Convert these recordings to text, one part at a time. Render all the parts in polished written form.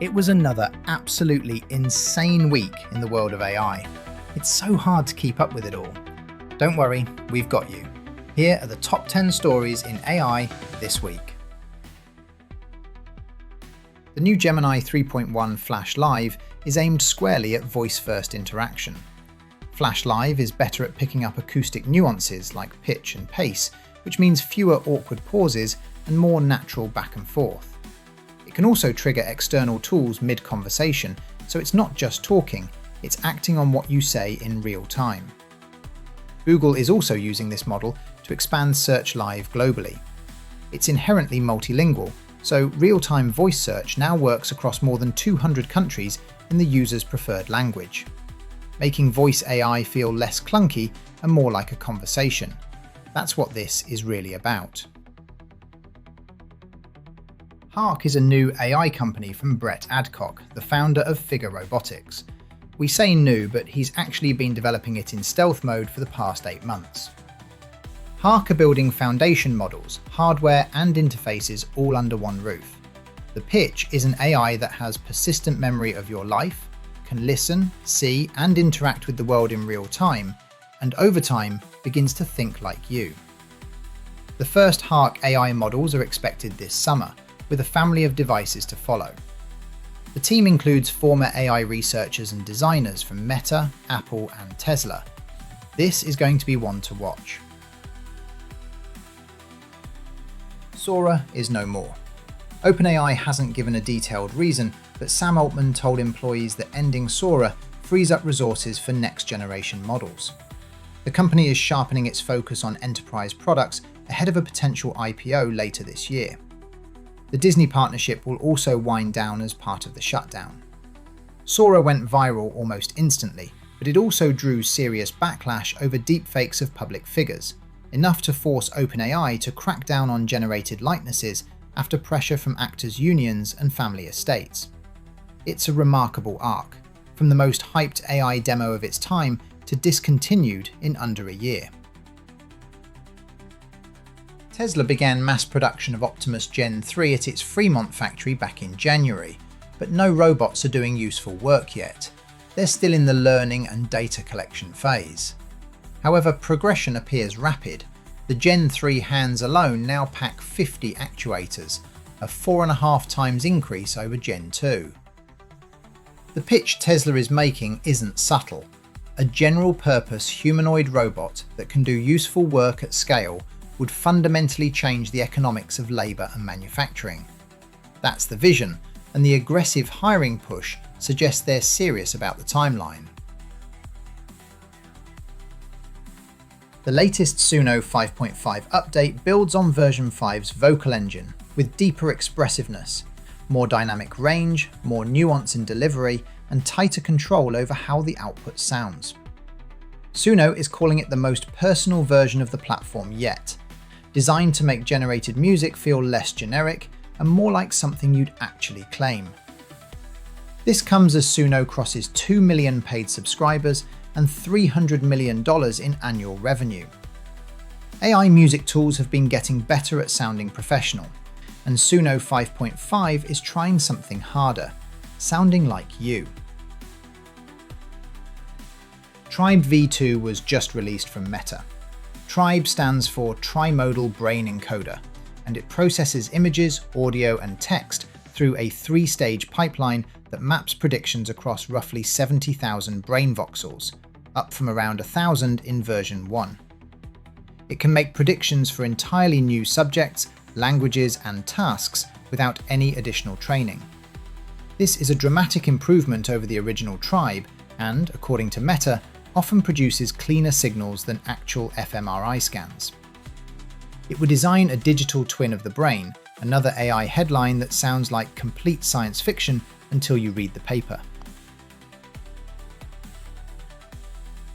It was another absolutely insane week in the world of AI. It's so hard to keep up with it all. Don't worry, we've got you. Here are the top 10 stories in AI this week. The new Gemini 3.1 Flash Live is aimed squarely at voice-first interaction. Flash Live is better at picking up acoustic nuances like pitch and pace, which means fewer awkward pauses and more natural back and forth. It can also trigger external tools mid-conversation, so it's not just talking, it's acting on what you say in real time. Google is also using this model to expand Search Live globally. It's inherently multilingual, so real-time voice search now works across more than 200 countries in the user's preferred language, making voice AI feel less clunky and more like a conversation. That's what this is really about. Hark is a new AI company from Brett Adcock, the founder of Figure Robotics. We say new, but he's actually been developing it in stealth mode for the past 8 months. Hark are building foundation models, hardware and interfaces all under one roof. The pitch is an AI that has persistent memory of your life, can listen, see and interact with the world in real time, and over time begins to think like you. The first Hark AI models are expected this summer, with a family of devices to follow. The team includes former AI researchers and designers from Meta, Apple and Tesla. This is going to be one to watch. Sora is no more. OpenAI hasn't given a detailed reason, but Sam Altman told employees that ending Sora frees up resources for next-generation models. The company is sharpening its focus on enterprise products ahead of a potential IPO later this year. The Disney partnership will also wind down as part of the shutdown. Sora went viral almost instantly, but it also drew serious backlash over deepfakes of public figures, enough to force OpenAI to crack down on generated likenesses after pressure from actors' unions and family estates. It's a remarkable arc, from the most hyped AI demo of its time to discontinued in under a year. Tesla began mass production of Optimus Gen 3 at its Fremont factory back in January, but no robots are doing useful work yet. They're still in the learning and data collection phase. However, progression appears rapid. The Gen 3 hands alone now pack 50 actuators, a 4.5 times increase over Gen 2. The pitch Tesla is making isn't subtle. A general-purpose humanoid robot that can do useful work at scale would fundamentally change the economics of labour and manufacturing. That's the vision, and the aggressive hiring push suggests they're serious about the timeline. The latest Suno 5.5 update builds on version 5's vocal engine, with deeper expressiveness, more dynamic range, more nuance in delivery, and tighter control over how the output sounds. Suno is calling it the most personal version of the platform yet, designed to make generated music feel less generic and more like something you'd actually claim. This comes as Suno crosses 2 million paid subscribers and $300 million in annual revenue. AI music tools have been getting better at sounding professional, and Suno 5.5 is trying something harder, sounding like you. Tribe V2 was just released from Meta. Tribe stands for Trimodal Brain Encoder, and it processes images, audio, and text through a 3-stage pipeline that maps predictions across roughly 70,000 brain voxels, up from around 1,000 in version 1. It can make predictions for entirely new subjects, languages, and tasks without any additional training. This is a dramatic improvement over the original Tribe, and, according to Meta, often produces cleaner signals than actual fMRI scans. It would design a digital twin of the brain, another AI headline that sounds like complete science fiction until you read the paper.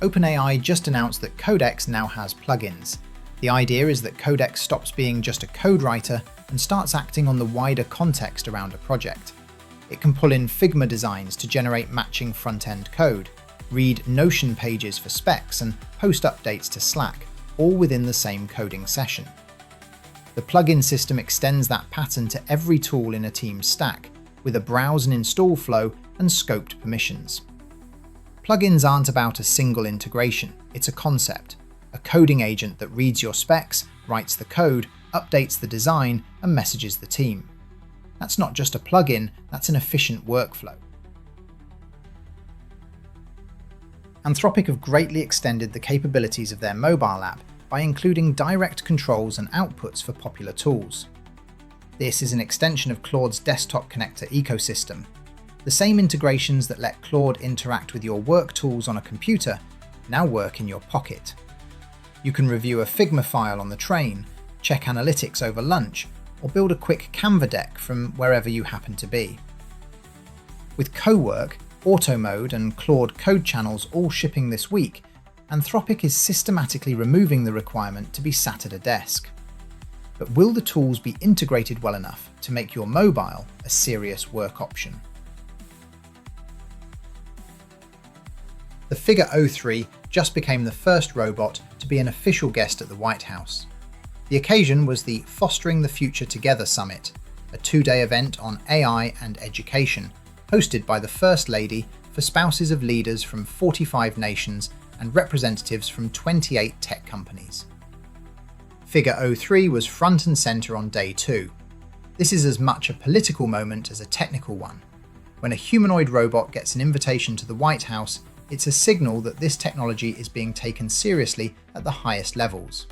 OpenAI just announced that Codex now has plugins. The idea is that Codex stops being just a code writer and starts acting on the wider context around a project. It can pull in Figma designs to generate matching front-end code, read Notion pages for specs, and post updates to Slack, all within the same coding session. The plugin system extends that pattern to every tool in a team's stack, with a browse and install flow and scoped permissions. Plugins aren't about a single integration, it's a concept, a coding agent that reads your specs, writes the code, updates the design, and messages the team. That's not just a plugin, that's an efficient workflow. Anthropic have greatly extended the capabilities of their mobile app by including direct controls and outputs for popular tools. This is an extension of Claude's desktop connector ecosystem. The same integrations that let Claude interact with your work tools on a computer now work in your pocket. You can review a Figma file on the train, check analytics over lunch, or build a quick Canva deck from wherever you happen to be. With Co-work, Auto Mode, and Claude code channels all shipping this week, Anthropic is systematically removing the requirement to be sat at a desk. But will the tools be integrated well enough to make your mobile a serious work option? The Figure 03 just became the first robot to be an official guest at the Whitehouse. The occasion was the Fostering the Future Together Summit, a 2-day event on AI and education, hosted by the First Lady for spouses of leaders from 45 nations and representatives from 28 tech companies. Figure 03 was front and centre on day 2. This is as much a political moment as a technical one. When a humanoid robot gets an invitation to the White House, it's a signal that this technology is being taken seriously at the highest levels.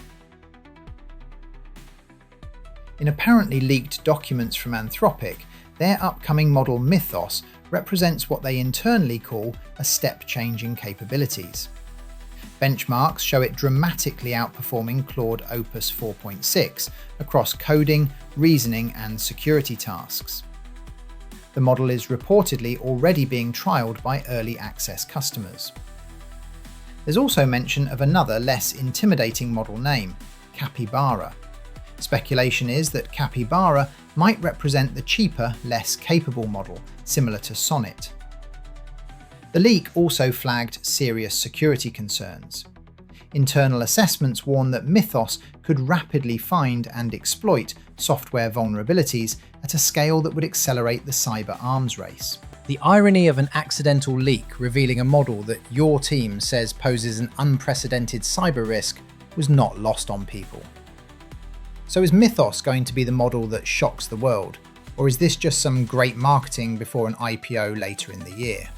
In apparently leaked documents from Anthropic, their upcoming model Mythos represents what they internally call a step change in capabilities. Benchmarks show it dramatically outperforming Claude Opus 4.6 across coding, reasoning, and security tasks. The model is reportedly already being trialled by early access customers. There's also mention of another less intimidating model name, Capybara. Speculation is that Capybara might represent the cheaper, less capable model, similar to Sonnet. The leak also flagged serious security concerns. Internal assessments warn that Mythos could rapidly find and exploit software vulnerabilities at a scale that would accelerate the cyber arms race. The irony of an accidental leak revealing a model that your team says poses an unprecedented cyber risk was not lost on people. So is Mythos going to be the model that shocks the world, or is this just some great marketing before an IPO later in the year?